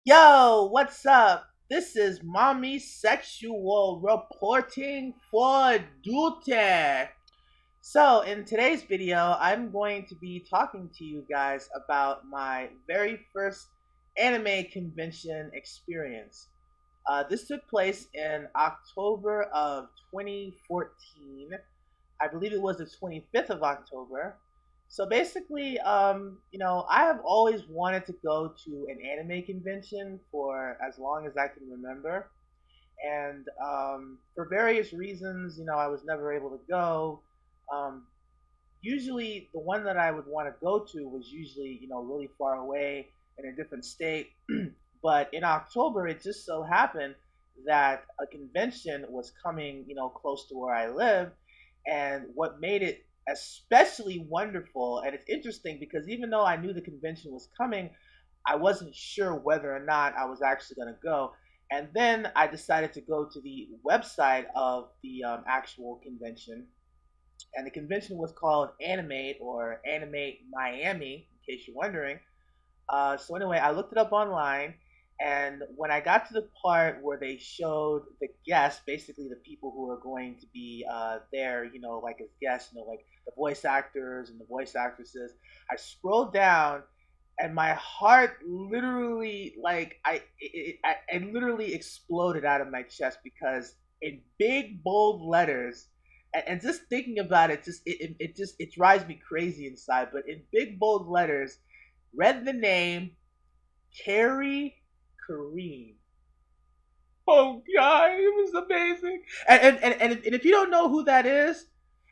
Yo, what's up? This is Mommy Sexual reporting for duty. So, in today's video, I'm going to be talking to you guys about my very first anime convention experience. This took place in October of 2014. I believe it was the 25th of October. So basically, I have always wanted to go to an anime convention for as long as I can remember. And for various reasons, I was never able to go. Um, Usually, the one that I would want to go to was usually, really far away in a different state. But in October, it just so happened that a convention was coming, close to where I live. And what made it especially wonderful, and it's interesting because even though I knew the convention was coming, I wasn't sure whether or not I was actually going to go. And then I decided to go to the website of the actual convention, and the convention was called Animate or Animate Miami, in case you're wondering. So anyway, I looked it up online, and when I got to the part where they showed the guests, basically the people who are going to be there, like as guests, like the voice actors and the voice actresses, I scrolled down, and my heart literally, like, I literally exploded out of my chest because in big bold letters, and just thinking about it, it drives me crazy inside. But in big bold letters, read the name Carrie Keranen. Oh God, it was amazing. And if you don't know who that is,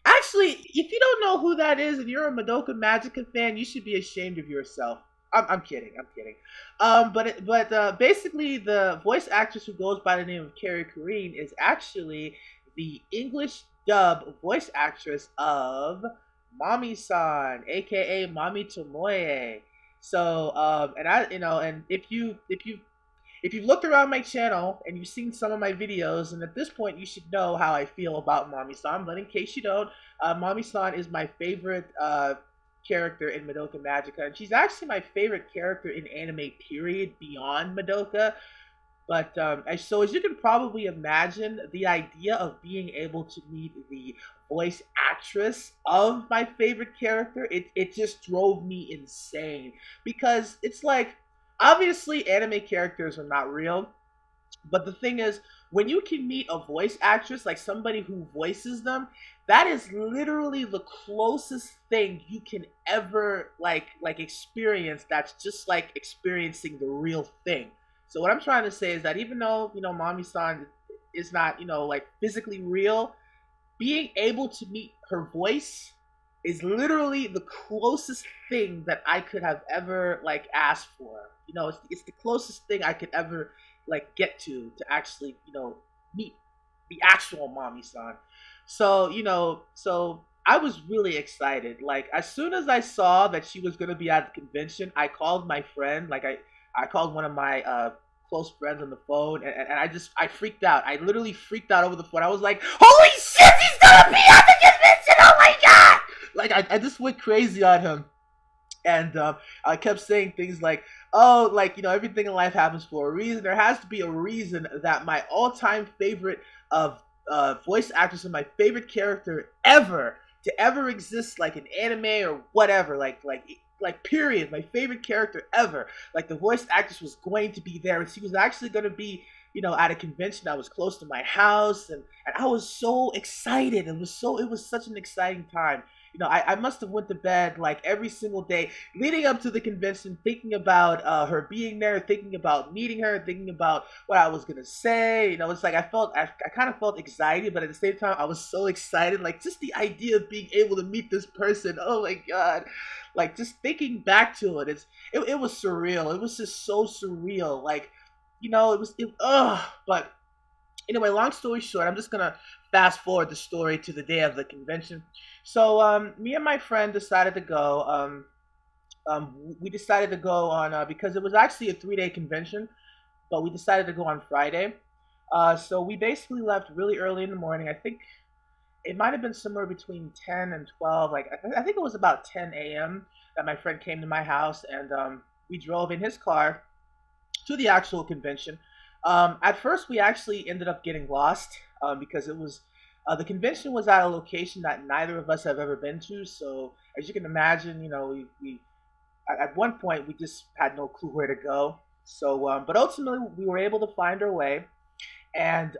actually, if you don't know who that is, and you're a Madoka Magica fan, you should be ashamed of yourself. I'm kidding. I'm kidding. But basically, the voice actress who goes by the name of Carrie Keranen is actually the English dub voice actress of Mami-san, aka Mami Tomoe. So, and I, and if you've looked around my channel and you've seen some of my videos, and at this point you should know how I feel about Mami-san. But in case you don't, Mami-san is my favorite character in Madoka Magica, and she's actually my favorite character in anime. Period. Beyond Madoka. But so as you can probably imagine, the idea of being able to meet the voice actress of my favorite character, it just drove me insane because it's like obviously anime characters are not real, but the thing is, when you can meet a voice actress, like somebody who voices them, that is literally the closest thing you can ever like experience. That's just like experiencing the real thing. So what I'm trying to say is that even though Mami-san is not like physically real, being able to meet her voice is literally the closest thing that I could have ever like asked for. It's the closest thing I could ever like get to actually meet the actual Mami-san. So I was really excited. Like as soon as I saw that she was gonna be at the convention, I called my friend. Like I called one of my close friends on the phone, and I freaked out. I literally freaked out over the phone. I was like, "Holy shit, he's gonna be at the convention! Oh my god!" Like I just went crazy on him, and I kept saying things like, "Oh, like everything in life happens for a reason. There has to be a reason that my all-time favorite of voice actress and my favorite character ever to ever exist, like an anime or whatever, like period, my favorite character ever. Like the voice actress was going to be there, and she was actually going to be." At a convention that was close to my house, and I was so excited. It was such an exciting time. I must have went to bed like every single day leading up to the convention, thinking about her being there, thinking about meeting her, thinking about what I was gonna say. It's like I kind of felt anxiety, but at the same time, I was so excited. Like just the idea of being able to meet this person. Oh my god! Like just thinking back to it, it was surreal. It was just so surreal. Like it was but anyway, long story short, I'm just gonna fast forward the story to the day of the convention. So, me and my friend decided to go. We decided to go on because it was actually a 3 day convention, but we decided to go on Friday. So we basically left really early in the morning. I think it might have been somewhere between 10 and 12. Like I think it was about 10 a.m. that my friend came to my house, and we drove in his car to the actual convention. At first, we actually ended up getting lost because it was the convention was at a location that neither of us have ever been to. So as you can imagine, we at one point we just had no clue where to go. So, but ultimately we were able to find our way, and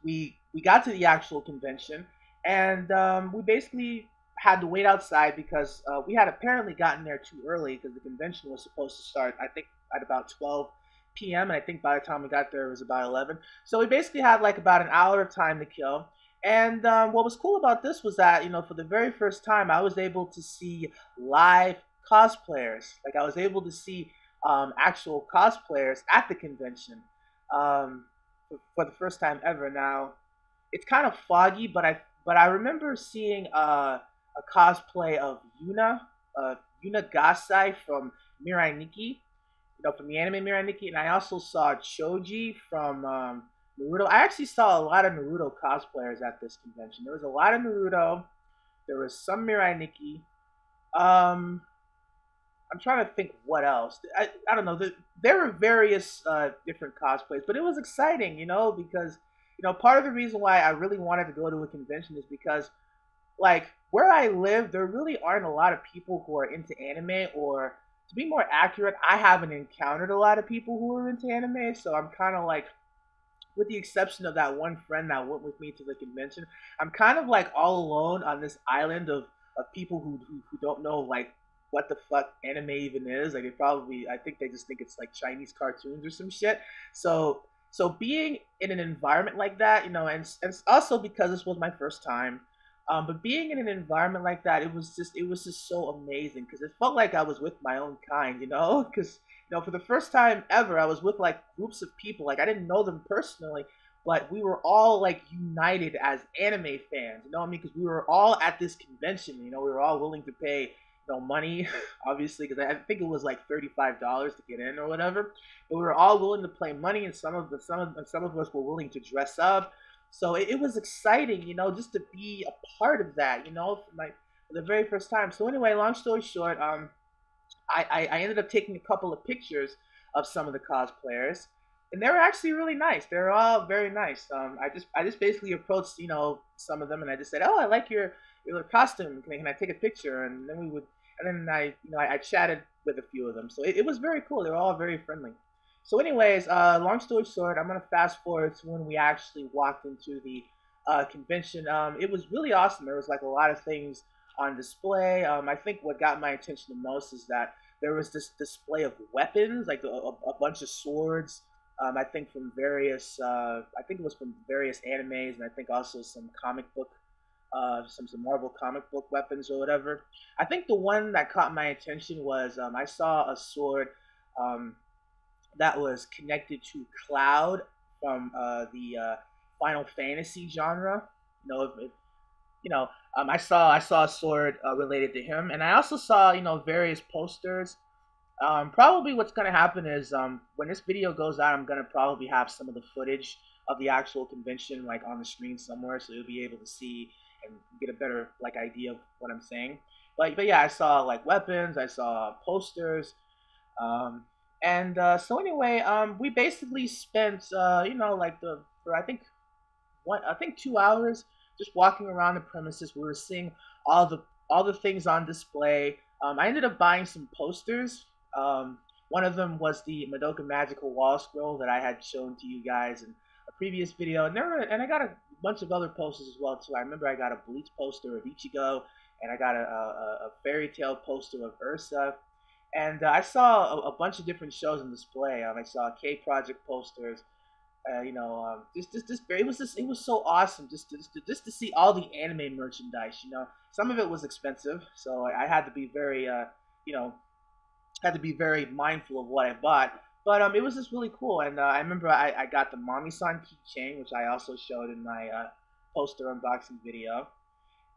we got to the actual convention, and we basically had to wait outside because we had apparently gotten there too early because the convention was supposed to start, I think, at about 12 p.m. and I think by the time we got there it was about 11. So we basically had like about an hour of time to kill. And what was cool about this was that for the very first time I was able to see live cosplayers. Like I was able to see actual cosplayers at the convention. Um, for the first time ever. Now, it's kind of foggy, but I remember seeing a cosplay of Yuna Gasai from Mirai Nikki, from the anime Mirai Nikki, and I also saw Choji from Naruto. I actually saw a lot of Naruto cosplayers at this convention. There was a lot of Naruto. There was some Mirai Nikki. Um, I'm trying to think what else. I don't know. There were various different cosplays, but it was exciting, because part of the reason why I really wanted to go to a convention is because like where I live, there really aren't a lot of people who are into anime, or to be more accurate, I haven't encountered a lot of people who are into anime. So I'm kind of like, with the exception of that one friend that went with me to the convention, I'm kind of like all alone on this island of people who don't know like what the fuck anime even is. Like I think they just think it's like Chinese cartoons or some shit. So being in an environment like that, and also because this was my first time, but being in an environment like that, it was just so amazing because it felt like I was with my own kind, because for the first time ever, I was with like groups of people. Like I didn't know them personally, but we were all like united as anime fans. You know what I mean? Because we were all at this convention. We were all willing to pay money, obviously, because I think it was like $35 to get in or whatever. But we were all willing to play money, and some of us were willing to dress up. So it was exciting, just to be a part of that, for the very first time. So anyway, long story short, I ended up taking a couple of pictures of some of the cosplayers, and they were actually really nice. They were all very nice. I just basically approached some of them, and I just said, "Oh, I like your costume. Can I take a picture?" And then I chatted with a few of them. So it was very cool. They were all very friendly. So anyways, long story short, I'm gonna fast forward to when we actually walked into the convention. It was really awesome. There was like a lot of things on display. I think what got my attention the most is that there was this display of weapons, like a bunch of swords. I think from various, I think it was from various animes, and I think also some comic book, some Marvel comic book weapons or whatever. I think the one that caught my attention was I saw a sword um, that was connected to Cloud from the Final Fantasy genre. You know, if, I saw a sword related to him, and I also saw various posters. Probably what's gonna happen is when this video goes out, I'm gonna probably have some of the footage of the actual convention like on the screen somewhere, so you'll be able to see and get a better like idea of what I'm saying. But yeah, I saw like weapons, I saw posters, um, and so anyway, we basically spent like the for I think 2 hours just walking around the premises. We were seeing all the all the things on display. I ended up buying some posters. One of them was the Madoka Magical Wall Scroll that I had shown to you guys in a previous video, and I got a bunch of other posters as well too. I remember I got a Bleach poster of Ichigo, and I got a Fairy Tail poster of Ursa. And I saw a bunch of different shows on display. I saw K Project posters, it was so awesome just to see all the anime merchandise. Some of it was expensive, so I had to be very you know had to be very mindful of what I bought. But it was just really cool, and I remember I got the Mami-san keychain, which I also showed in my poster unboxing video.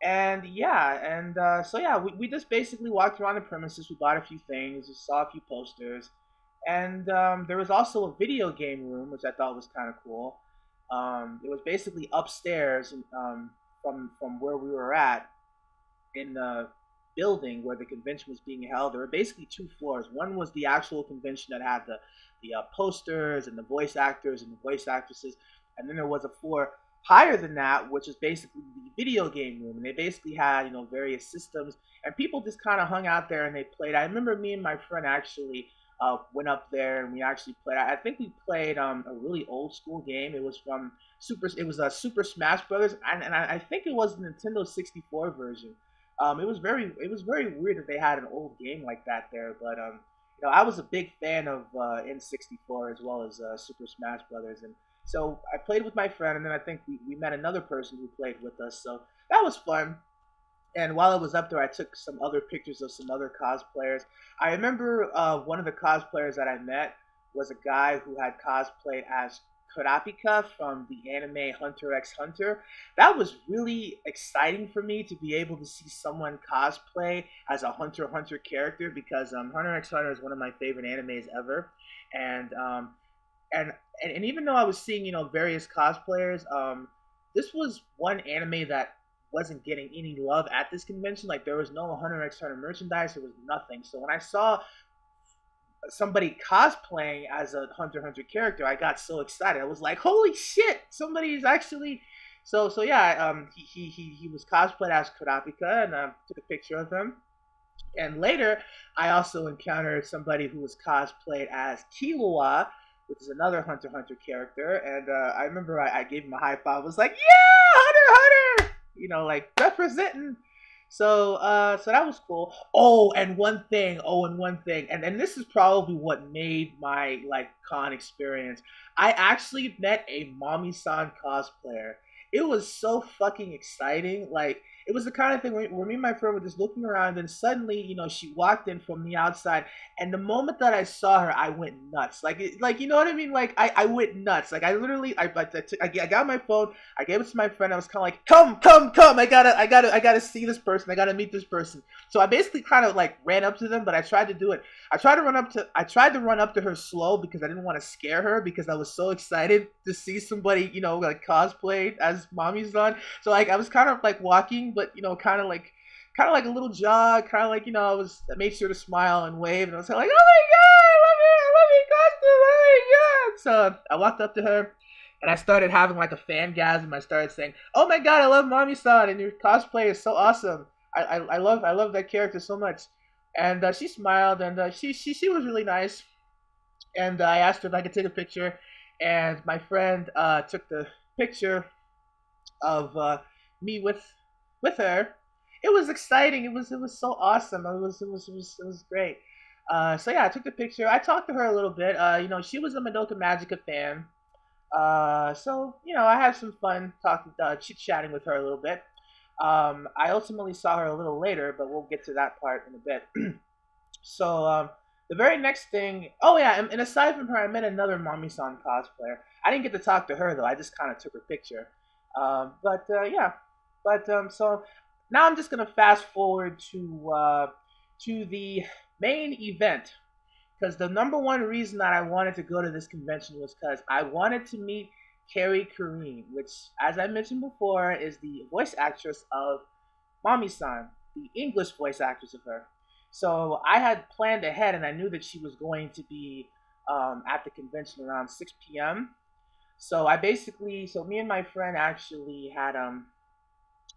And yeah, and so yeah, we just basically walked around the premises. We bought a few things, we saw a few posters, and there was also a video game room, which I thought was kind of cool. It was basically upstairs from where we were at in the building where the convention was being held, there were basically two floors. One was the actual convention that had the posters and the voice actors and the voice actresses, and then there was a floor higher than that, which is basically the video game room. And they basically had various systems, and people just kind of hung out there and they played. I remember me and my friend actually went up there and we actually played. I think we played a really old school game. It was from Super. It was a Super Smash Brothers, and I think it was the Nintendo 64 version. It was very weird that they had an old game like that there, but I was a big fan of N64 as well as Super Smash Brothers, and so I played with my friend, and then I think we met another person who played with us, so that was fun. And while I was up there, I took some other pictures of some other cosplayers. I remember one of the cosplayers that I met was a guy who had cosplayed as Kurapika from the anime Hunter x Hunter. That was really exciting for me to be able to see someone cosplay as a Hunter x Hunter character because Hunter x Hunter is one of my favorite animes ever, and and and even though I was seeing various cosplayers, this was one anime that wasn't getting any love at this convention. Like there was no Hunter x Hunter merchandise, there was nothing. So when I saw somebody cosplaying as a Hunter x Hunter character, I got so excited. I was like, "Holy shit! Somebody's actually." So yeah, he was cosplayed as Kurapika, and took a picture of him. And later, I also encountered somebody who was cosplayed as Killua, which is another Hunter x Hunter character. And I remember I gave him a high five. I was like, "Yeah, Hunter x Hunter!" Like representing. So that was cool. And this is probably what made my like con experience. I actually met a Mami-san cosplayer. It was so fucking exciting. Like it was the kind of thing where me and my friend were just looking around, and suddenly, she walked in from the outside, and the moment that I saw her, I went nuts. Like you know what I mean? Like I went nuts. Like I literally, I got my phone, I gave it to my friend. I was kind of like, come, come, come! I gotta see this person. I gotta meet this person. So I basically kind of like ran up to them, but I tried to do it. I tried to run up to her slow because I didn't want to scare her because I was so excited to see somebody, like cosplayed as Mami-san. So like I was kind of like walking, but kind of like a little jog, kind of like I made sure to smile and wave, and I was like, oh my god, I love your costume, oh my god. So I walked up to her, and I started having like a fangasm. I started saying, "Oh my god, I love Mami-san, and your cosplay is so awesome. I love that character so much." And she smiled, and she was really nice. And I asked her if I could take a picture, and my friend took the picture of me with her. It was exciting. It was so awesome. It was great. So yeah, I took the picture. I talked to her a little bit. She was a Madoka Magica fan. So I had some fun talking, chit chatting with her a little bit. I ultimately saw her a little later, but we'll get to that part in a bit. So the very next thing, oh yeah, and aside from her, I met another Mami-san cosplayer. I didn't get to talk to her though. I just kind of took her picture. But yeah, but so now I'm just gonna fast forward to the main event because the number one reason that I wanted to go to this convention was because I wanted to meet Keranen, which, as I mentioned before, is the voice actress of Mami-san, the English voice actress of her. So I had planned ahead, and I knew that she was going to be at the convention around 6 p.m. So me and my friend actually had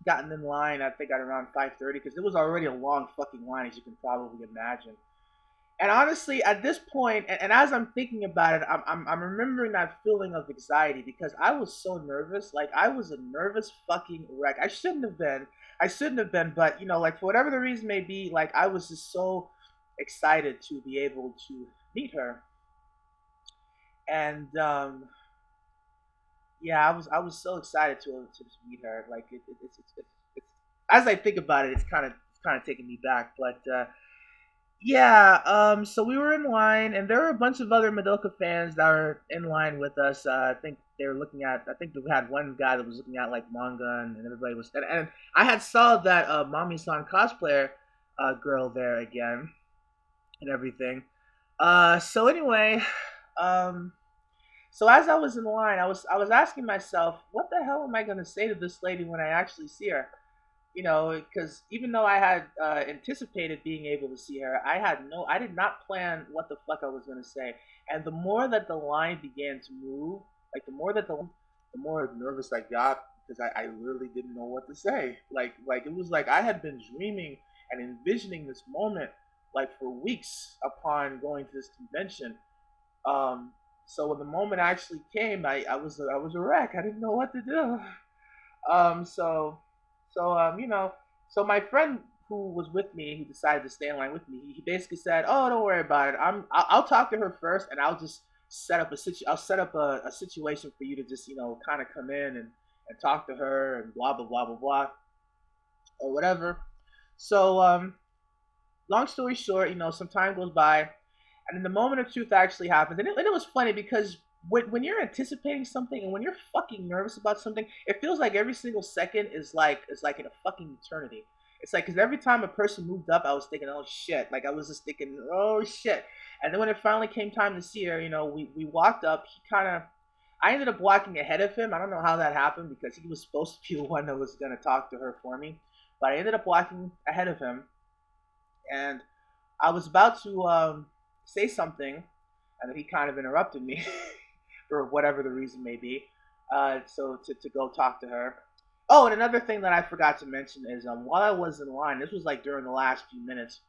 gotten in line. I think at around 5:30 because it was already a long fucking line, as you can probably imagine. And honestly, at this point, and as I'm thinking about it, I'm remembering that feeling of anxiety because I was so nervous. Like I was a nervous fucking wreck. I shouldn't have been. I shouldn't have been, but like for whatever the reason may be, like I was just so excited to be able to meet her. And yeah, I was so excited to meet her. Like it's as I think about it, it's kind of taking me back. But yeah, so we were in line, and there were a bunch of other Madoka fans that were in line with us. I think they were looking at. I think we had one guy that was looking at like manga, and everybody was. And I had saw that Mami-san cosplayer girl there again and everything. So anyway, um, so as I was in line, I was asking myself, what the hell am I gonna say to this lady when I actually see her? because even though I had anticipated being able to see her, I did not plan what the fuck I was gonna say. And the more that the line began to move, like the more nervous I got because I literally didn't know what to say. Like it was like I had been dreaming and envisioning this moment like for weeks upon going to this convention. Um, so when the moment actually came, I was a wreck. I didn't know what to do. Um, so, so my friend who was with me, who decided to stay in line with me, he basically said, "Oh, don't worry about it. I'll talk to her first, and I'll just I'll set up a situation for you to just kind of come in and talk to her and blah blah blah blah blah or whatever." So, long story short, some time goes by, and then the moment of truth actually happens, and it was funny because when you're anticipating something and when you're fucking nervous about something, it feels like every single second is like in a fucking eternity. It's like because every time a person moved up, I was thinking, oh shit, like I was just thinking, oh shit, and then when it finally came time to see her, we walked up. I ended up walking ahead of him. I don't know how that happened because he was supposed to be the one that was gonna talk to her for me, but I ended up walking ahead of him, and I was about to say something, and then he kind of interrupted me for whatever the reason may be. So to go talk to her. Oh, and another thing that I forgot to mention is while I was in line, this was like during the last few minutes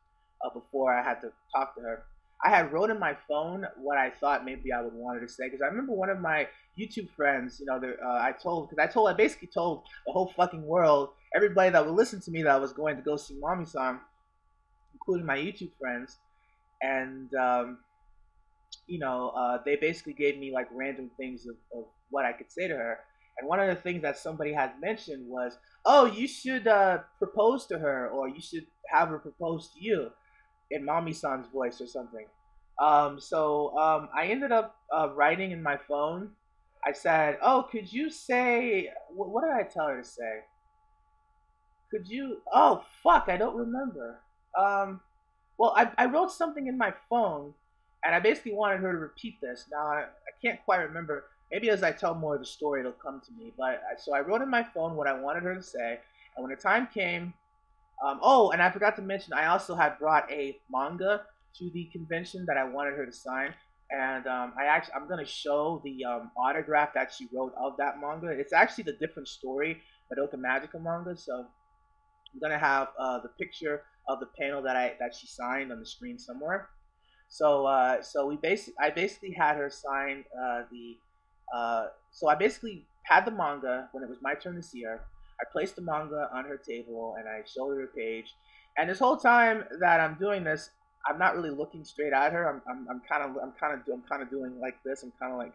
before I had to talk to her. I had wrote in my phone what I thought maybe I would want her to say because I remember one of my YouTube friends, I basically told the whole fucking world, everybody that would listen to me that I was going to go see Mami-san, including my YouTube friends, and they basically gave me like random things of what I could say to her. And one of the things that somebody had mentioned was, "Oh, you should propose to her, or you should have her propose to you in Mami-san's voice or something." I ended up writing in my phone. I said, "Oh, could you say what did I tell her to say? Could you? Oh, fuck, I don't remember." Um, well, I wrote something in my phone, and I basically wanted her to repeat this. Now, I can't quite remember. Maybe as I tell more of the story, it'll come to me. So I wrote in my phone what I wanted her to say, and when the time came, oh, and I forgot to mention, I also had brought a manga to the convention that I wanted her to sign, and I'm gonna show the autograph that she wrote of that manga. It's actually the different story, Madoka Magica manga. So I'm gonna have the picture of the panel that she signed on the screen somewhere. So I basically had her sign the. So I basically had the manga when it was my turn to see her. I placed the manga on her table and I showed her the page. And this whole time that I'm doing this, I'm not really looking straight at her. I'm kind of doing like this. I'm kind of like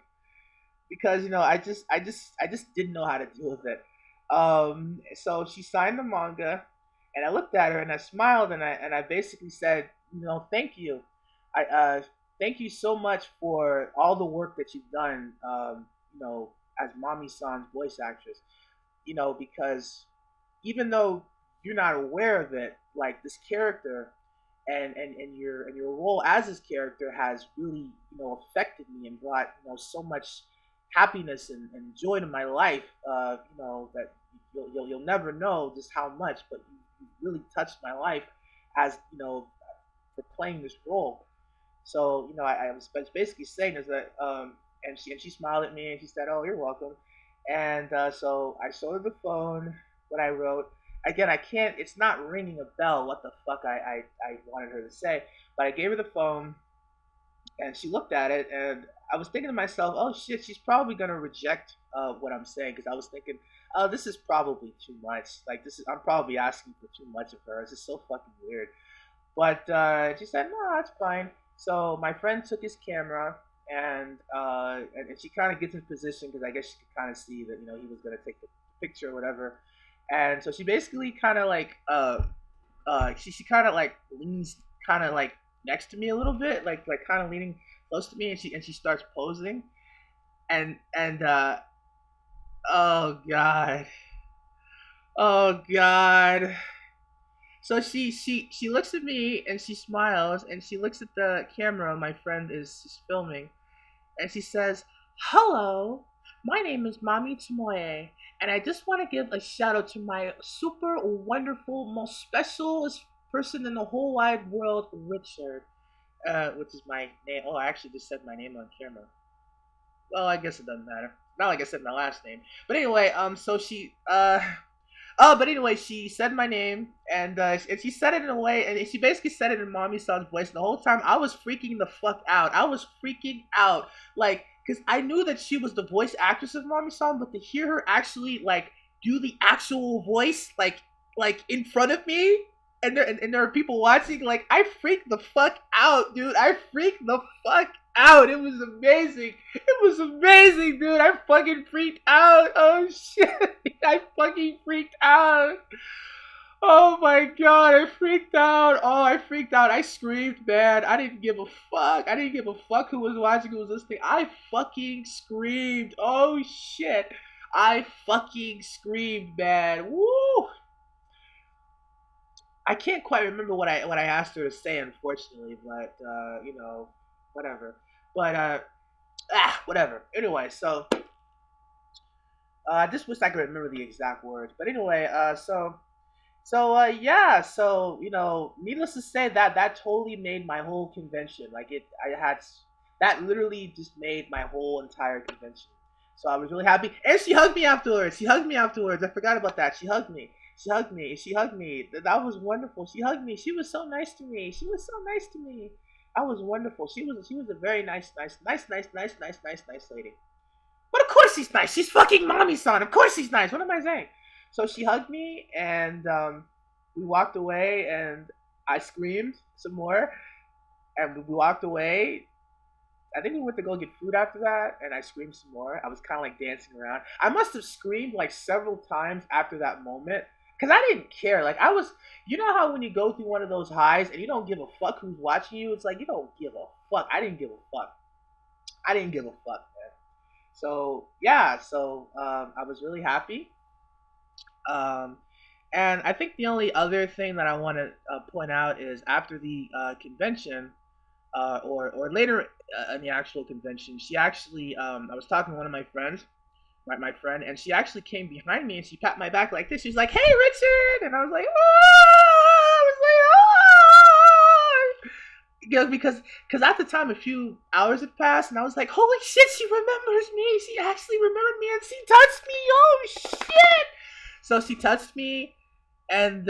because I just didn't know how to deal with it. So she signed the manga, and I looked at her and I smiled and I basically said, thank you. Thank you so much for all the work that you've done. As Mami-san's voice actress. Because even though you're not aware of it, like this character and your role as this character has really affected me and brought so much happiness and joy to my life. That you'll never know just how much, but you really touched my life as for playing this role. So I was basically saying is that and she smiled at me and she said, "Oh, you're welcome." And so I showed her the phone, what I wrote. Again, I can't. It's not ringing a bell. What the fuck I wanted her to say, but I gave her the phone, and she looked at it, and I was thinking to myself, "Oh shit, she's probably gonna reject what I'm saying," because I was thinking, "Oh, this is probably too much. Like I'm probably asking for too much of her. This is so fucking weird." But she said, "No, that's fine." So my friend took his camera and she kind of gets in position because I guess she could kind of see that he was gonna take the picture or whatever. And so she basically kind of like she kind of like leans kind of like next to me a little bit, like kind of leaning close to me, and she starts posing, and oh god, oh god. So she looks at me and she smiles and she looks at the camera my friend is filming and she says, "Hello, My name is Mami Tomoe, and I just want to give a shout out to my super wonderful, most specialist person in the whole wide world, Richard, which is my name. Oh, I actually just said my name on camera. Well, I guess it doesn't matter. Not like I said my last name. But anyway, so but anyway, she said my name, and she said it in a way, and she basically said it in Mami-san's voice. And the whole time, I was freaking the fuck out. I was freaking out, like, because I knew that she was the voice actress of Mami-san, but to hear her actually like do the actual voice, like in front of me, and there are people watching, like, I freaked the fuck out, dude. I freaked the fuck out. It was amazing. It was amazing, dude. I fucking freaked out. Oh shit. I fucking freaked out. Oh my god, I freaked out. Oh, I freaked out. I screamed, man. I didn't give a fuck. I didn't give a fuck who was watching, who was listening. I fucking screamed. Oh shit. I fucking screamed, man. Woo! I can't quite remember what I asked her to say, unfortunately, but whatever. But whatever. Anyway, so I just wish I could remember the exact words. But anyway, yeah, needless to say, that totally made my whole convention. Like I had that literally just made my whole entire convention. So I was really happy, and she hugged me afterwards. She hugged me afterwards. I forgot about that. She hugged me. She hugged me. She hugged me. That was wonderful. She hugged me. She was so nice to me. She was so nice to me. That was wonderful. She was a very nice lady. But of course she's nice. She's fucking Mami-san. Of course she's nice. What am I saying? So she hugged me, and we walked away, and I screamed some more, and we walked away. I think we went to go get food after that, and I screamed some more. I was kind of like dancing around. I must have screamed like several times after that moment because I didn't care. Like I was, you know how when you go through one of those highs and you don't give a fuck who's watching you, it's like you don't give a fuck. I didn't give a fuck. I didn't give a fuck, man. So yeah, I was really happy. Um, and I think the only other thing that I want to point out is after the convention, or later in the actual convention, she actually I was talking to one of my friends, my friend, and she actually came behind me and she pat my back like this. She's like, "Hey, Richard," and I was like, "Oh!" I was like, "Oh!" Because at the time a few hours had passed, and I was like, "Holy shit, she remembers me! She actually remembered me, and she touched me! Oh shit!" So she touched me, and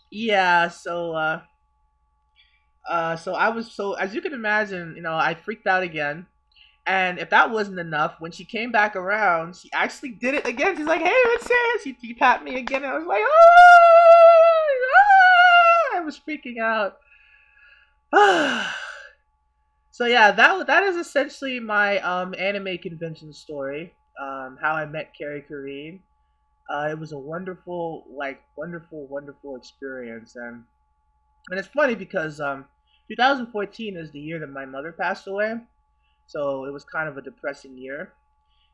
yeah, so I was, so as you can imagine, I freaked out again. And if that wasn't enough, when she came back around, she actually did it again. She's like, "Hey, what's this?" She tapped me again, and I was like, "Oh, ah!" I was freaking out. So yeah, that is essentially my anime convention story. How I met Carrie Keranen. It was a wonderful, wonderful experience, and it's funny because 2014 is the year that my mother passed away, so it was kind of a depressing year.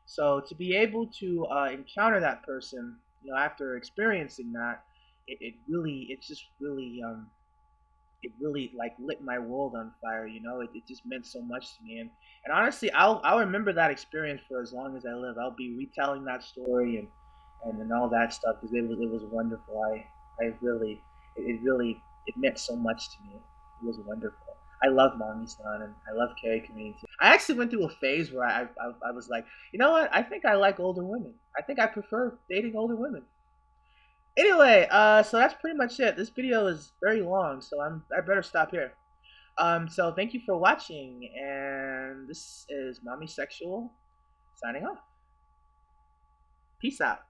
So to be able to encounter that person, after experiencing that, it really like lit my world on fire. It just meant so much to me, and honestly, I'll remember that experience for as long as I live. I'll be retelling that story and all that stuff because it was wonderful. I really it really it meant so much to me. It was wonderful. I love Mami-san and I love Carrie community. I actually went through a phase where I was like, you know what? I think I like older women. I think I prefer dating older women. Anyway, so that's pretty much it. This video is very long, so I better stop here. So thank you for watching, and this is Mami Sexual signing off. Peace out.